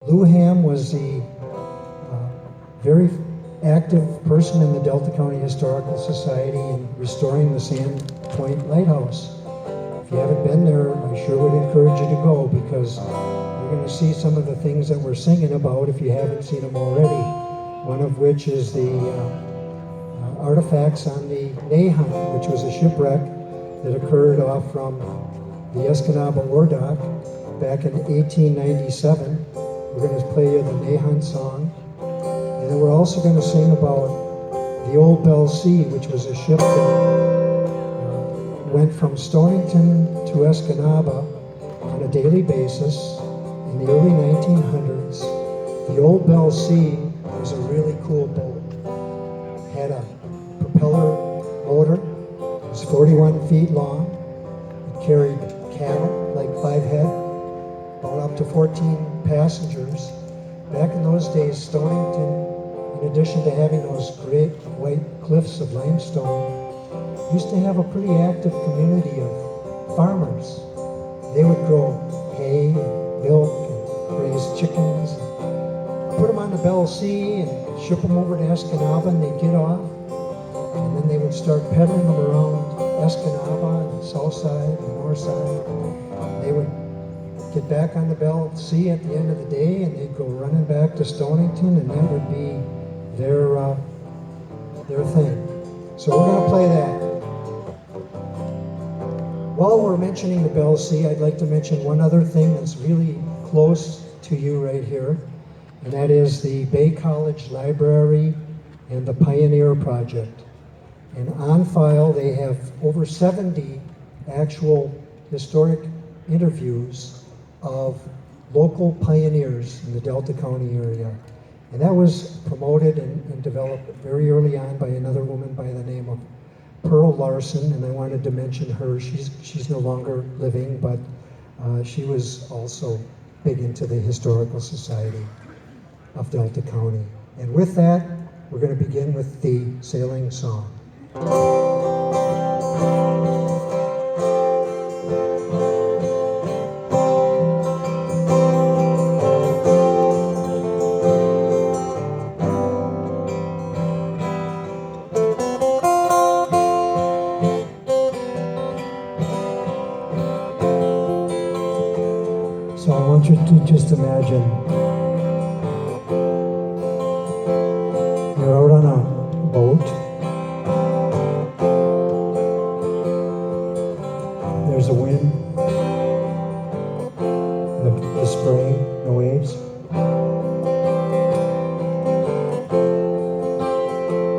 Lou Ham was the very active person in the Delta County Historical Society in restoring the Sand Point Lighthouse. If you haven't been there, I sure would encourage you to go, because you're going to see some of the things that we're singing about if you haven't seen them already. One of which is the artifacts on the Nahant, which was a shipwreck that occurred off from the Escanaba ore dock back in 1897. We're going to play you the Nahant song. And then we're also going to sing about the Old Belle Sea, which was a ship that went from Stonington to Escanaba on a daily basis in the early 1900s. The Old Belle Sea was a really cool boat. It had a propeller motor. It was 41 feet long. It carried cattle, like 5 head, about up to 14 passengers. Back in those days, Stonington, in addition to having those great white cliffs of limestone, used to have a pretty active community of farmers. They would grow hay and milk and raise chickens, and put them on the Belle Sea and ship them over to Escanaba, and they'd get off. And then they would start peddling them around Escanaba and the south side and the north side. They would get back on the Belle Sea at the end of the day, and they'd go running back to Stonington, and that would be their thing. So we're going to play that. While we're mentioning the Belle Sea, I'd like to mention one other thing that's really close to you right here, and that is the Bay College Library and the Pioneer Project. And on file, they have over 70 actual historic interviews of local pioneers in the Delta County area. And that was promoted and developed very early on by another woman by the name of Pearl Larson, and I wanted to mention her. She's no longer living, but she was also big into the Historical Society of Delta County. And with that, we're going to begin with the sailing song. So I want you to just imagine you're out on a boat. There's a wind, the spray, the waves.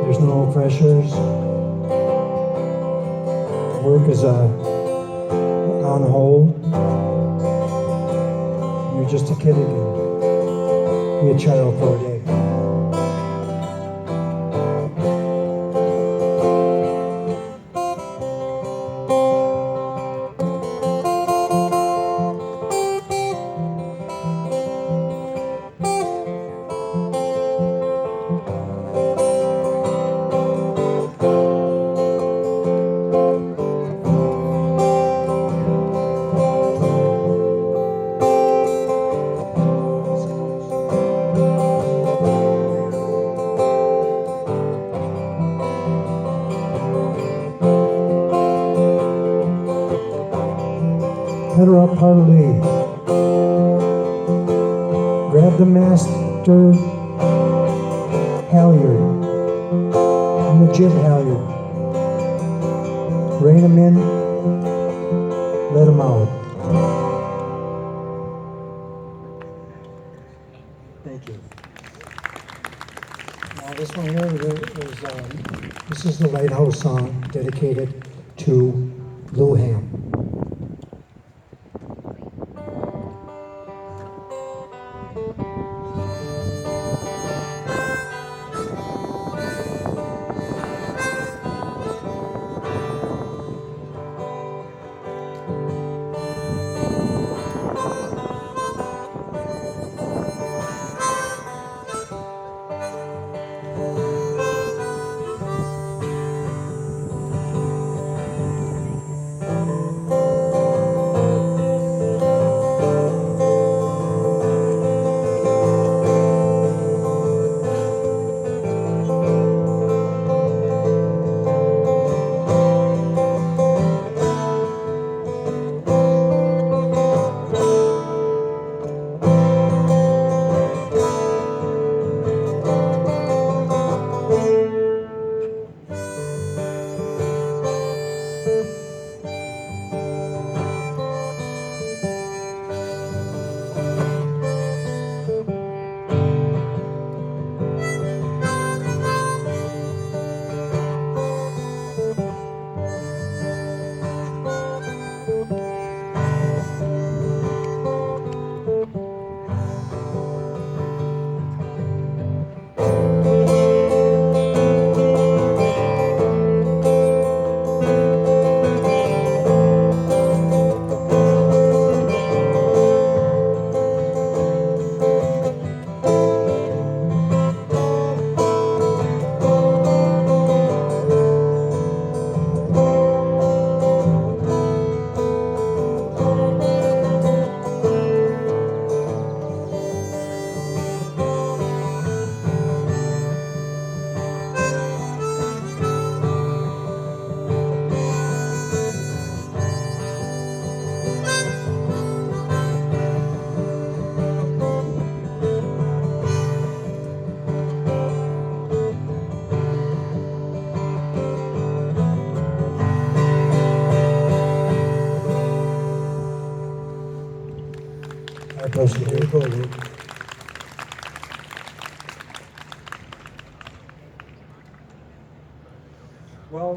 There's no pressures. Work is on hold. You're just a kid again. Be a child for a day. Header up heartily. Grab the master halyard and the jib halyard. Rein them in, let them out. Thank you. Now this one here is this is the Lighthouse song dedicated to Lou Ham.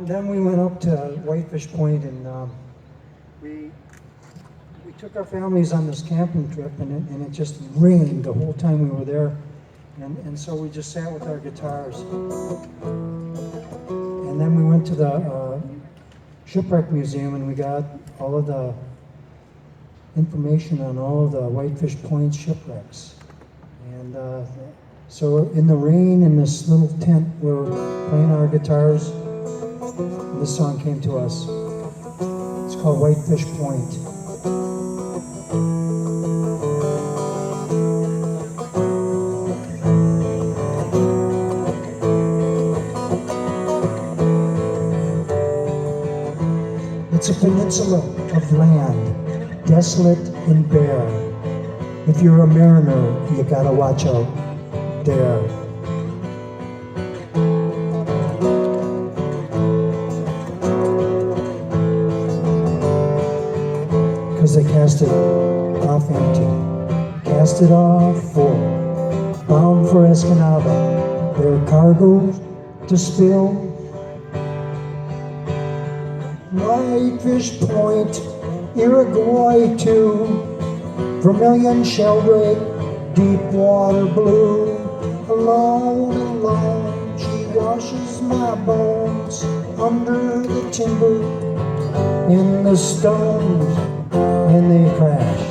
then we went up to Whitefish Point, and we took our families on this camping trip, and it just rained the whole time we were there. And so we just sat with our guitars. And then we went to the Shipwreck Museum, and we got all of the information on all of the Whitefish Point shipwrecks. And so in the rain, in this little tent, we were playing our guitars. And this song came to us. It's called Whitefish Point. It's a peninsula of land, desolate and bare. If you're a mariner, you gotta watch out there. Cause they cast it off empty, cast it off full, bound for Escanaba, their cargo to spill. Whitefish Point, Iroquois too, vermilion sheldrake, deep water blue. Alone, alone, she washes my bones under the timber in the stones, and they crashed,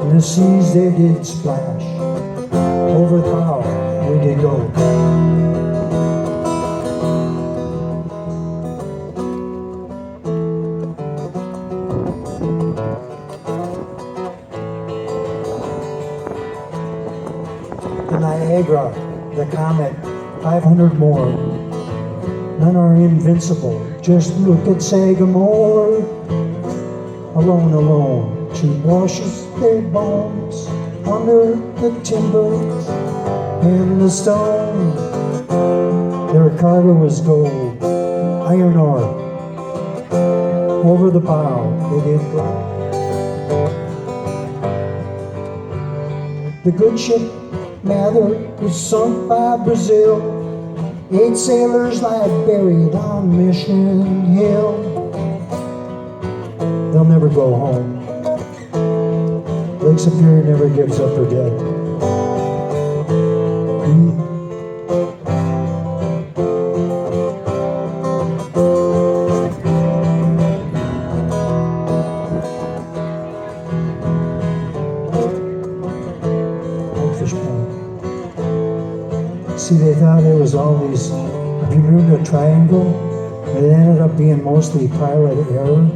in the seas they did splash. Over the bow we did go. The Niagara, the Comet, 500 more. None are invincible. Just look at Sagamore. Alone, alone, she washes their bones under the timber and the stone. Their cargo was gold, iron ore. Over the bow they did go. The good ship Mather was sunk by Brazil. 8 sailors lie buried on Mission Hill. They'll never go home. Lake Superior never gives up her dead. Whitefish Point. See, they thought it was all these Bermuda Triangle. It ended up being mostly pilot error.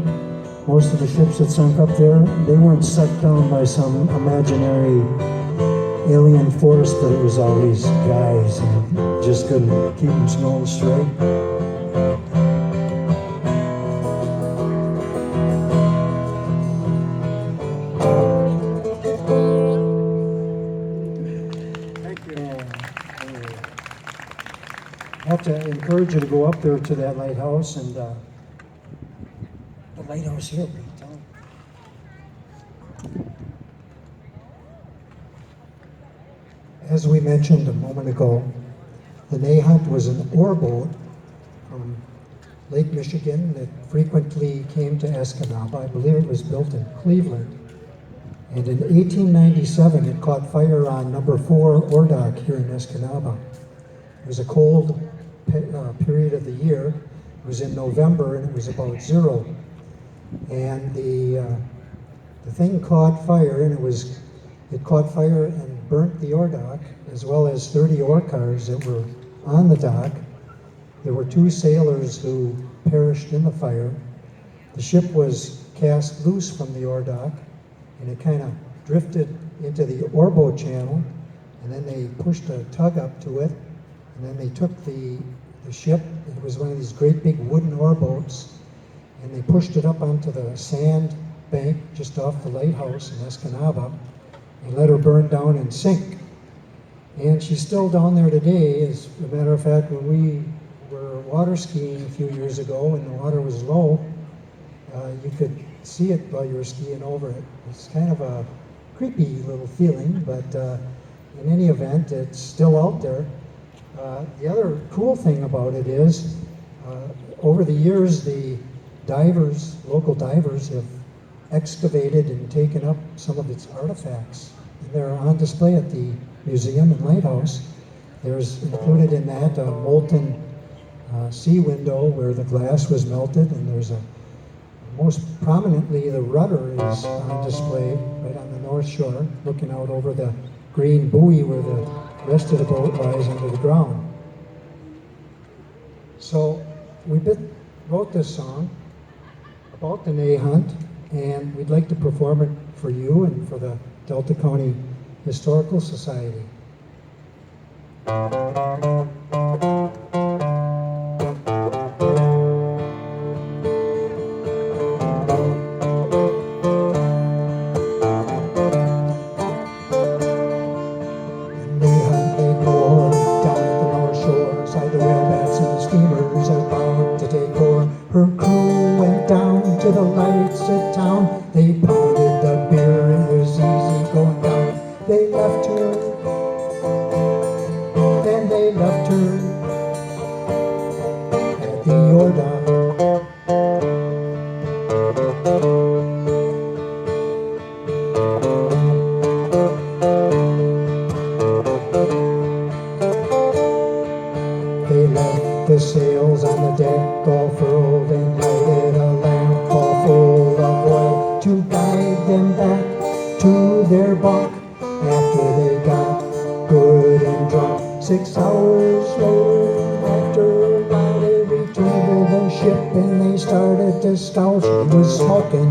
Most of the ships that sunk up there, they weren't sucked down by some imaginary alien force, but it was all these guys and just couldn't keep them going straight. I have to encourage you to go up there to that lighthouse, and the lighthouse here, tell them. As we mentioned a moment ago, the Nahant was an ore boat from Lake Michigan that frequently came to Escanaba. I believe it was built in Cleveland. And in 1897, it caught fire on number 4 ore dock here in Escanaba. It was a cold period of the year. It was in November, and it was about 0. And the thing caught fire, and it caught fire and burnt the ore dock, as well as 30 ore cars that were on the dock. There were 2 sailors who perished in the fire. The ship was cast loose from the ore dock, and it kind of drifted into the ore boat channel, and then they pushed a tug up to it, and then they took the ship. It was one of these great big wooden ore boats, and they pushed it up onto the sand bank just off the lighthouse in Escanaba and let her burn down and sink. And she's still down there today. As a matter of fact, when we were water skiing a few years ago and the water was low, you could see it while you were skiing over it. It's kind of a creepy little feeling, but in any event, it's still out there. The other cool thing about it is Over the years, the local divers, have excavated and taken up some of its artifacts. And they're on display at the museum and lighthouse. There's included in that a molten sea window where the glass was melted, and there's most prominently the rudder is on display right on the north shore, looking out over the green buoy where the rest of the boat lies under the ground. So we wrote this song about the Ney hunt, and we'd like to perform it for you and for the Delta County Historical Society. Her crew went down to the lights of town. They pounded the beer, it was easy going down. They left her, then they left her at the Yorda. They left the sails on the deck all furled and lighted a lamp all full of oil to guide them back to their bunk after they got good and drunk. 6 hours later, after a while, they returned to the ship and they started to scout. She was smoking.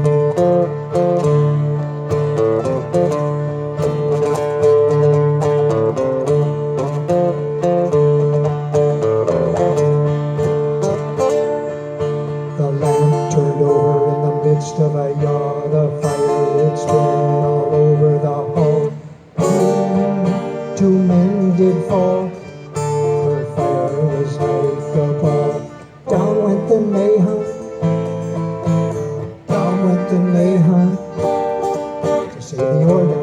Of a yaw, the fire it spread all over the hall. 2 men did fall. Her fire was like a ball. Down went the Ney hunt. Down went the Ney hunt to save the Yorda.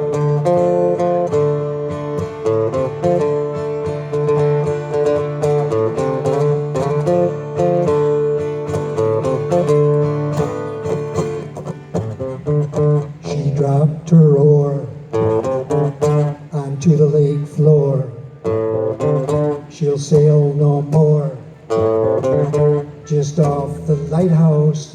Dropped her oar onto the lake floor. She'll sail no more, just off the lighthouse.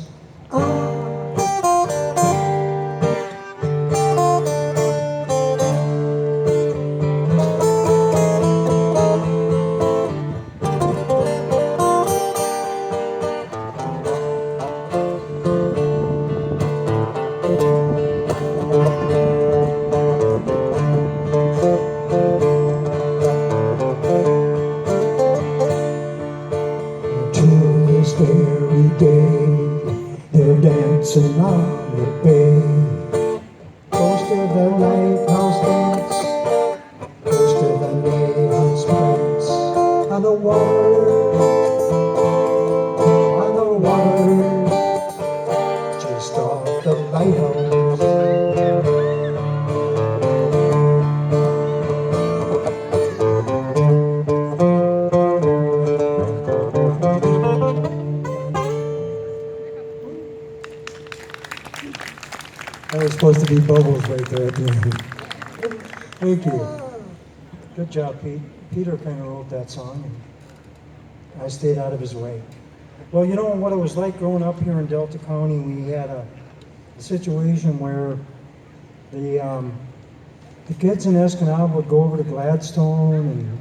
Every day they're dancing on the bay. Close to the lighthouse dance, close to the Ney hunt's prints. On the water, just off the lighthouse. That was supposed to be bubbles right there at the end. Thank you. Good job, Pete. Peter kind of wrote that song, and I stayed out of his way. Well, you know what it was like growing up here in Delta County. We had a situation where the kids in Escanaba would go over to Gladstone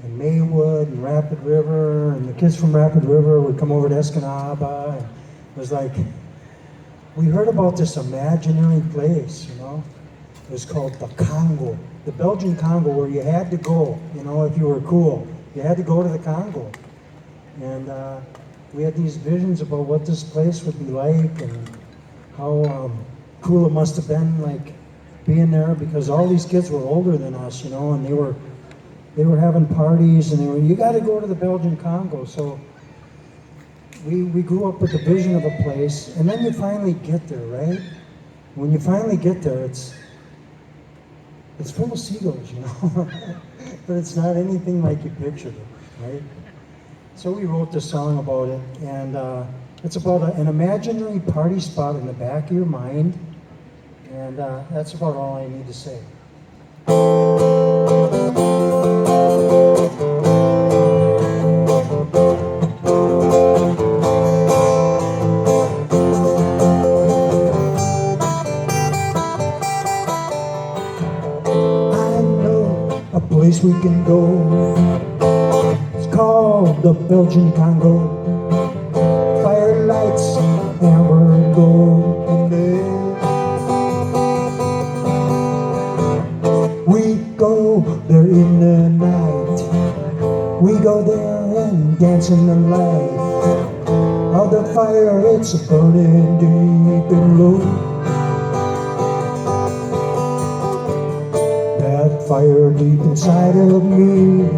and Maywood and Rapid River, and the kids from Rapid River would come over to Escanaba, and it was like, we heard about this imaginary place, you know. It was called the Congo, the Belgian Congo, where you had to go, you know, if you were cool. You had to go to the Congo. And we had these visions about what this place would be like and how cool it must have been, like, being there, because all these kids were older than us, you know, and they were having parties, and you got to go to the Belgian Congo. So we grew up with the vision of a place, and then you finally get there, right? When you finally get there, it's full of seagulls, you know, but it's not anything like you pictured it, right? So we wrote this song about it, and it's about an imaginary party spot in the back of your mind, and that's about all I need to say. I know a place we can go. It's called the Belgian Congo. Firelights, amber and gold in there. We go there in the night. We go there and dance in the light of the fire. It's burning deep and low. That fire deep inside of me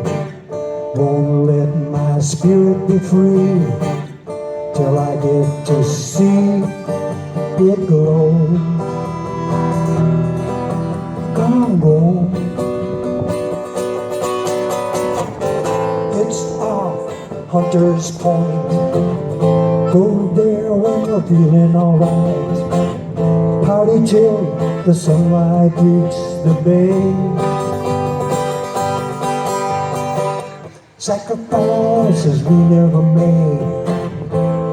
won't let my spirit be free till I get to see it glow. Congo, it's off Hunter's Point. Go there when you're feeling alright. Party till the sunlight reaches the bay. Sacrifices we never made,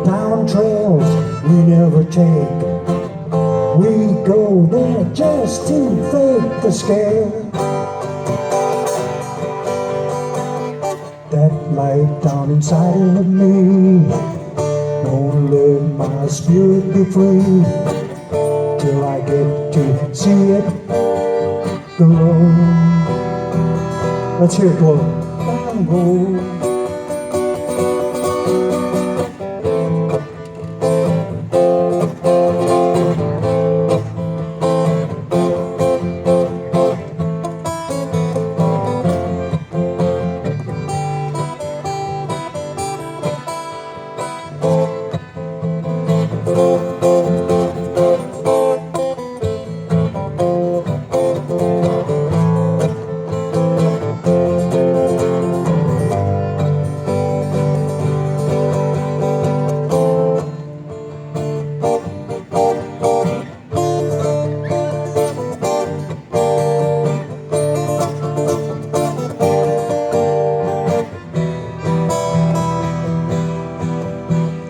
down trails we never take. We go there just to fake the scare. That light down inside of me won't let my spirit be free till I get to see it glow. Let's hear it glow.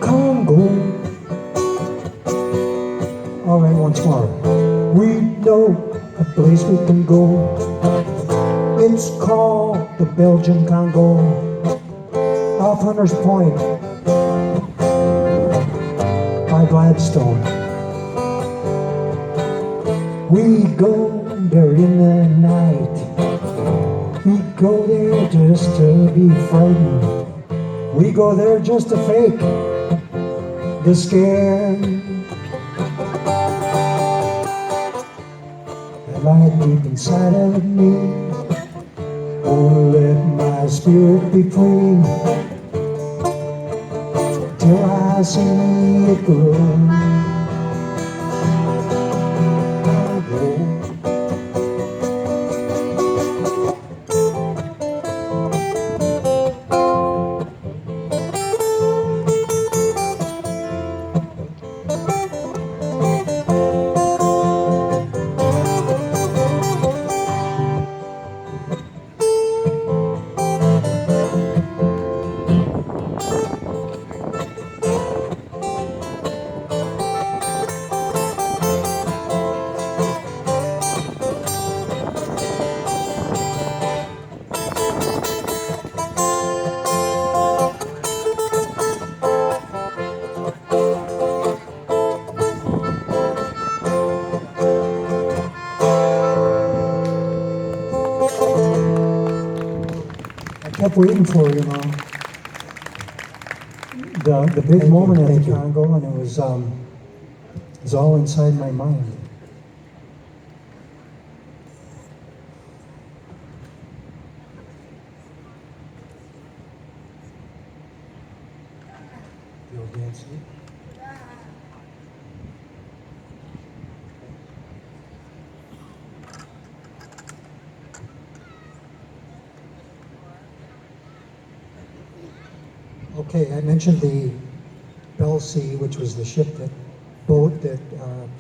Congo. All right, once more. We know a place we can go. It's called the Belgian Congo, off Hunter's Point by Gladstone. We go there in the night. We go there just to be frightened. We go there just to fake the scare. The light deep inside of me won't let my spirit be free till I see it glow. Kept waiting for it, the big moment at the Congo, and it was all inside my mind. You'll dance it? Okay, I mentioned the Belle Sea, which was the boat that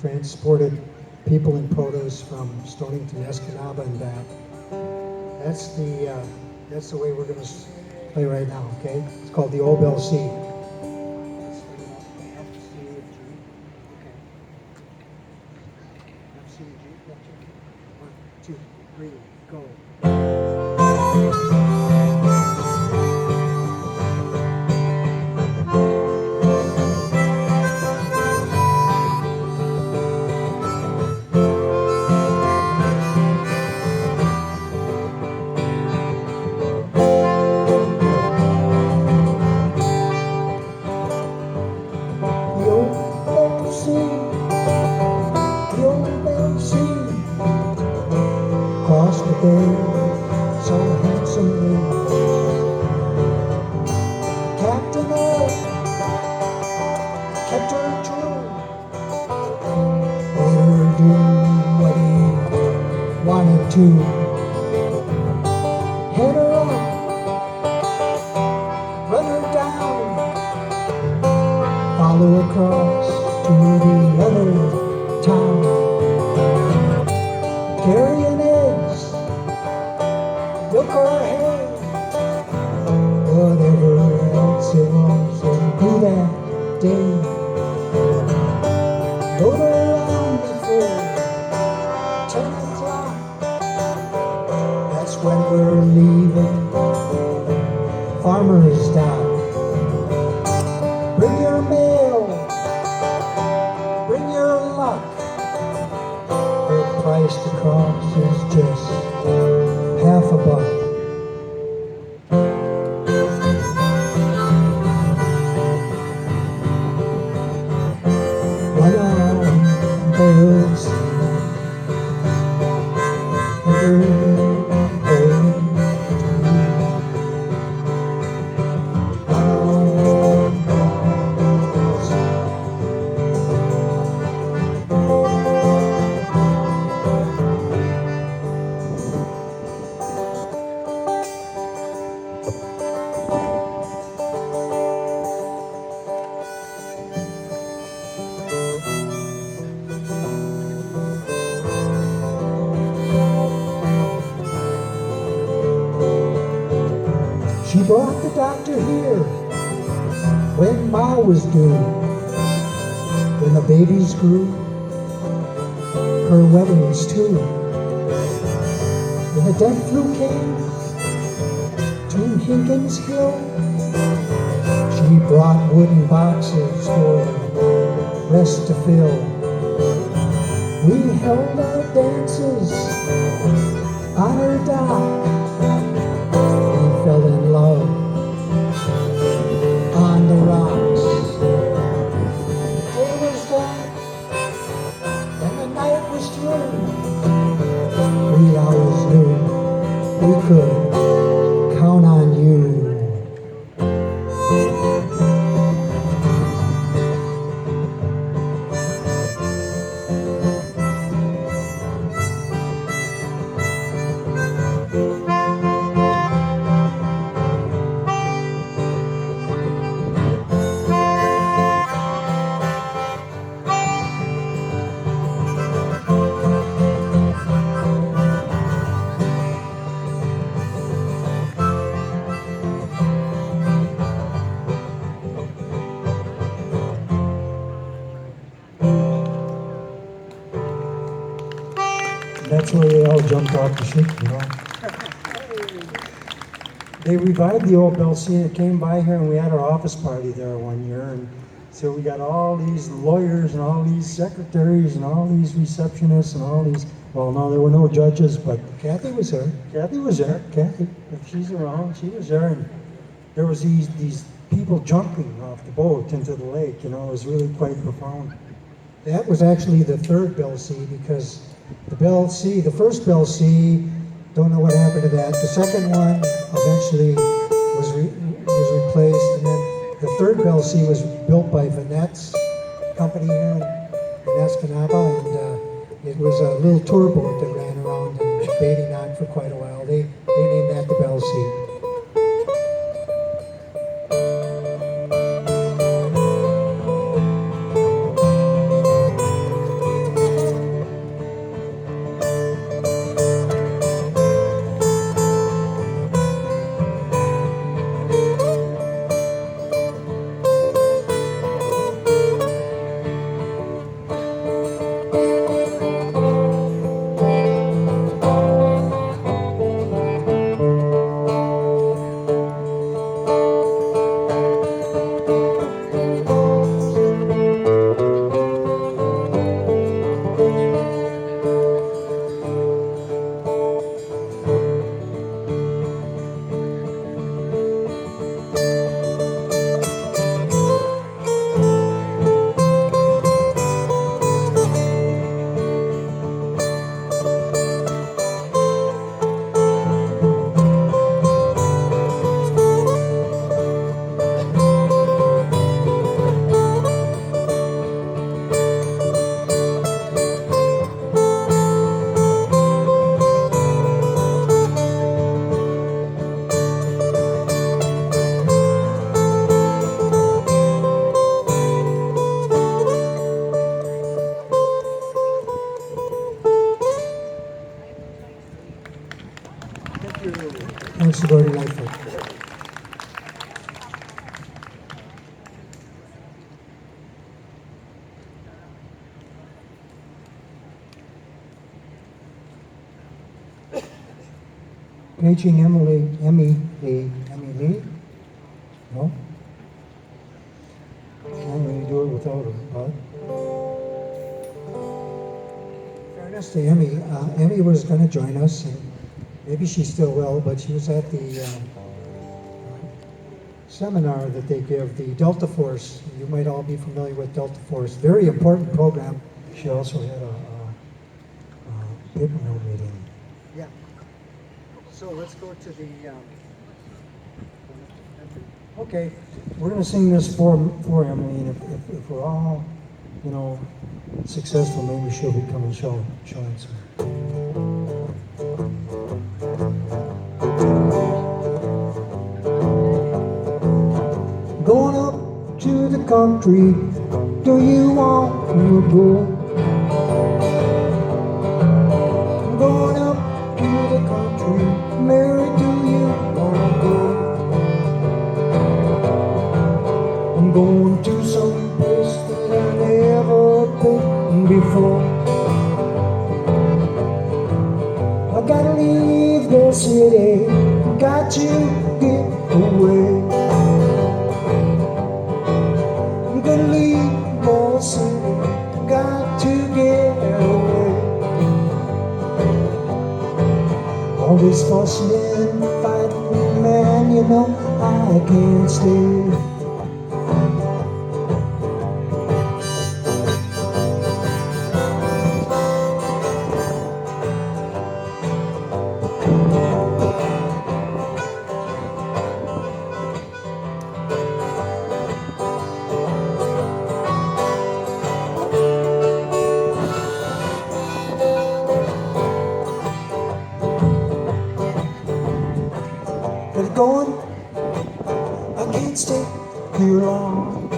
transported people and produce from Stonington, Escanaba, and back. That's the way we're going to play right now. Okay, it's called the Old Belle Sea. F, C, G. One, two, three, go. Across the bay, so handsomely, Captain O kept her true, made her do what he wanted to, head her up, run her down, follow across to the other town, carrying eggs, milk or hay, whatever else it was to do that day. Load her around before 10 o'clock, that's when we're leaving Farmer's Dock. Bring your mail, bring your luck, the price to cross is just half a buck. Run on, birds, she brought the doctor here when Ma was due. When the babies grew, her weddings too. When the death flu came to Higgins Hill, she brought wooden boxes for the rest to fill. We held our dances on her dock. Fell in love on the rocks. The day was done and the night was through. 3 hours knew we could count on you. That's where they all jumped off the ship, you know. They revived the Old Belle Sea, and it came by here, and we had our office party there one year, and so we got all these lawyers and all these secretaries and all these receptionists and all these, well, no, there were no judges, but Kathy was there. Kathy was there. Kathy, if she's around, she was there, and there was these people jumping off the boat into the lake, you know. It was really quite profound. That was actually the third Belle Sea, because the first Belle Sea, don't know what happened to that. The second one eventually was replaced, and then the third Belle Sea was built by Vanette's company here in Escanaba, and it was a little tour boat that ran around and baiting on for quite a while. They named that the Belle Sea. Thanks to Gordy Lightfoot. Paging Emmy Lee? No? Can't really do it without her, but. In fairness to Emmy, Emmy was going to join us, and maybe she still will, but she was at the seminar that they give, the Delta Force. You might all be familiar with Delta Force. Very important program. She also had a paper mill meeting. Yeah. So let's go to the. Okay, we're going to sing this for Emily, and if we're all, successful, maybe she'll be coming showing some. Going up to the country, do you want to go? Going up to the country, Mary, do you want to go? I'm going to some place that I never been before. I gotta leave the city, got to get away. I'm gonna leave the city, got to get away. All this fussing and fighting, man, I can't stay. Get going, I can't stay here long,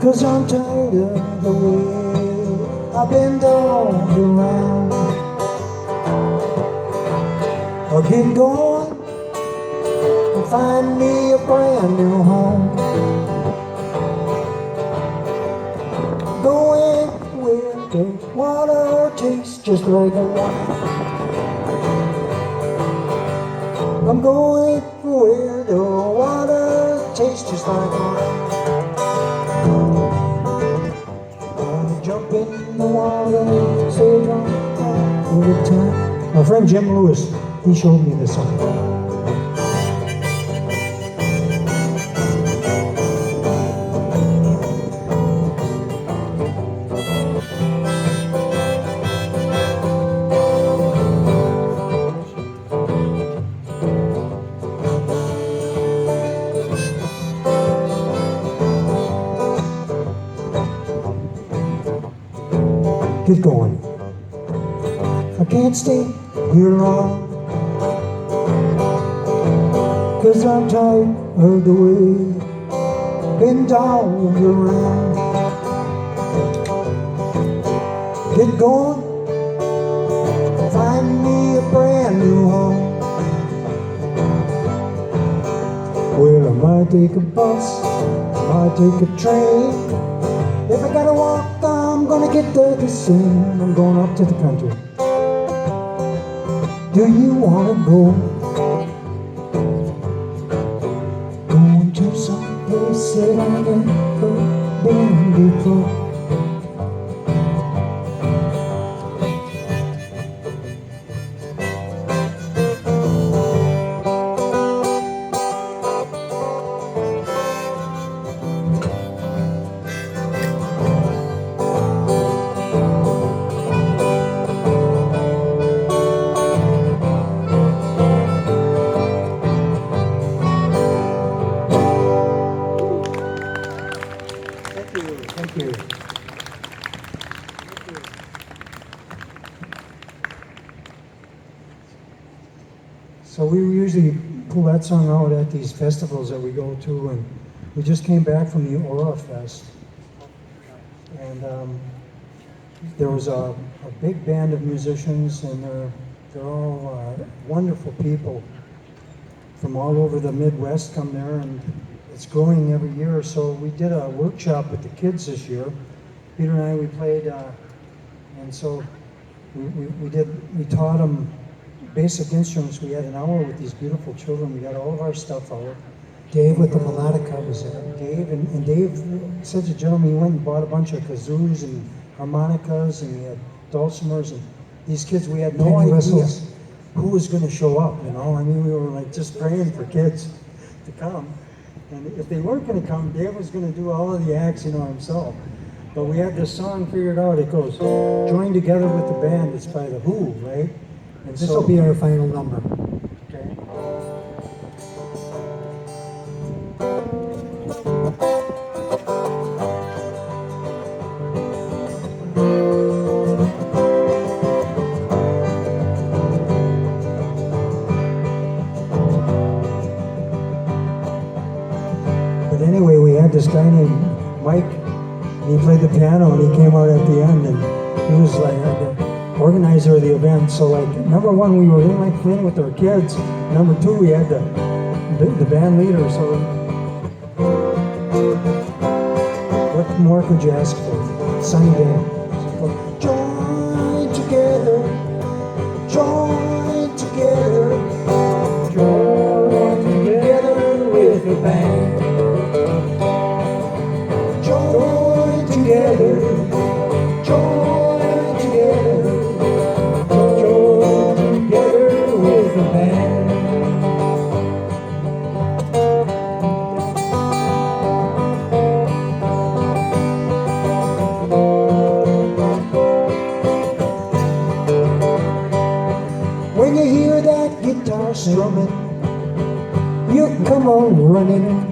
'cause I'm tired of the way I've been dogged around. I'll get going and find me a brand new home. Going where the water tastes just like wine. I'm going where the water tastes just like wine. Gonna jump in the water, stay drunk all the time. My friend Jim Lewis, he showed me this song. Get going. I can't stay here long, 'cause I'm tired of the way been dogged around. Get going, find me a brand new home. Well, I might take a bus, I might take a train. If I gotta walk, I'm gonna get there the same. I'm going up to the country. Do you wanna go? Going to some place that I've never been before. Thank you. So we usually pull that song out at these festivals that we go to, and we just came back from the Aura Fest, and there was a big band of musicians, and They're all wonderful people from all over the Midwest come there, and it's growing every year. So we did a workshop with the kids this year. Peter and I, we played, and so we taught them basic instruments. We had an hour with these beautiful children. We got all of our stuff out. Dave with the melodica was there. Dave, and Dave, such a gentleman, he went and bought a bunch of kazoos and harmonicas, and he had dulcimers, and these kids, we had no idea who was going to show up, you know. I mean, we were like just praying for kids to come. And if they weren't going to come, Dave was going to do all of the acts, you know, himself. But we had this song figured out. It goes, "Join Together with the Band." It's by The Who, right? And this will be our final number. Okay. But anyway, we had this guy named Mike, and he played the piano, and he came out at the end, and he was like the organizer of the event. So like, number one, we were in like playing with our kids. Number two, we had the band leader. So what more could you ask for? Sunny day. Join together, join together, join together with the band. Join together, join together, join together with the band. When you hear that guitar strumming, you come on running.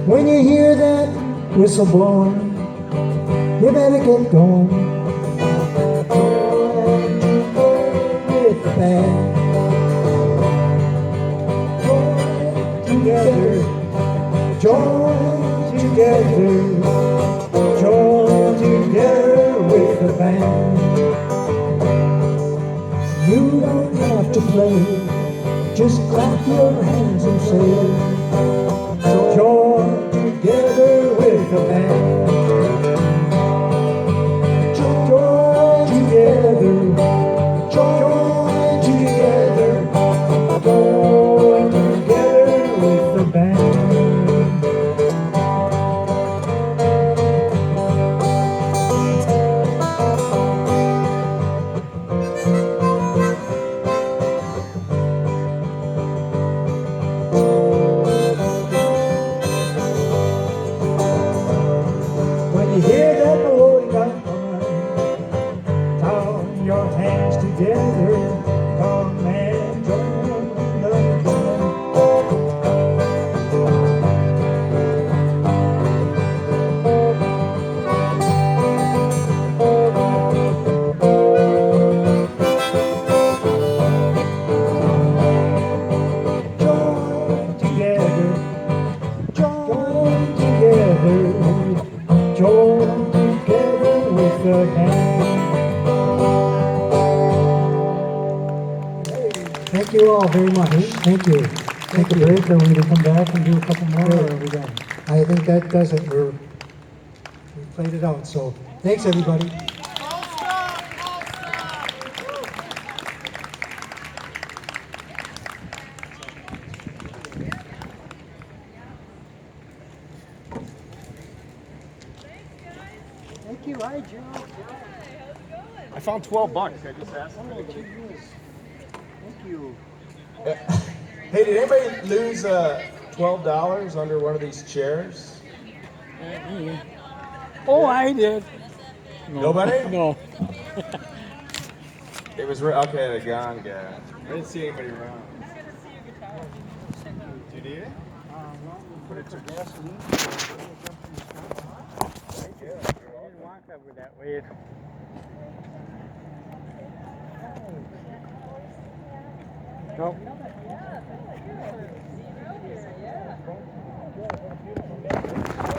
When you hear that whistle blowing, you better get going. Join with the band. Join together, join together, join together with the band. You don't have to play, just clap your hands and say, join together with the band. Join together, join together, join together with the band. When you hear that melody come on, join your hands together, come and join the band. Join together, join together, join together with the band. Thank you all very much. Thank you. Take a break, or we can come back and do a couple more, or are we done? I think that does it. We played it out. So thanks, everybody. Thank you. Hi, Joe. I found $12. I just asked. Oh, geez. Thank you. Hey, did anybody lose $12 under one of these chairs? Oh, I did. No. Nobody? No. It was okay. The gone guy. I didn't see anybody around. Do you need it? Well, we put it to gasoline. I didn't walk over that way. Nope.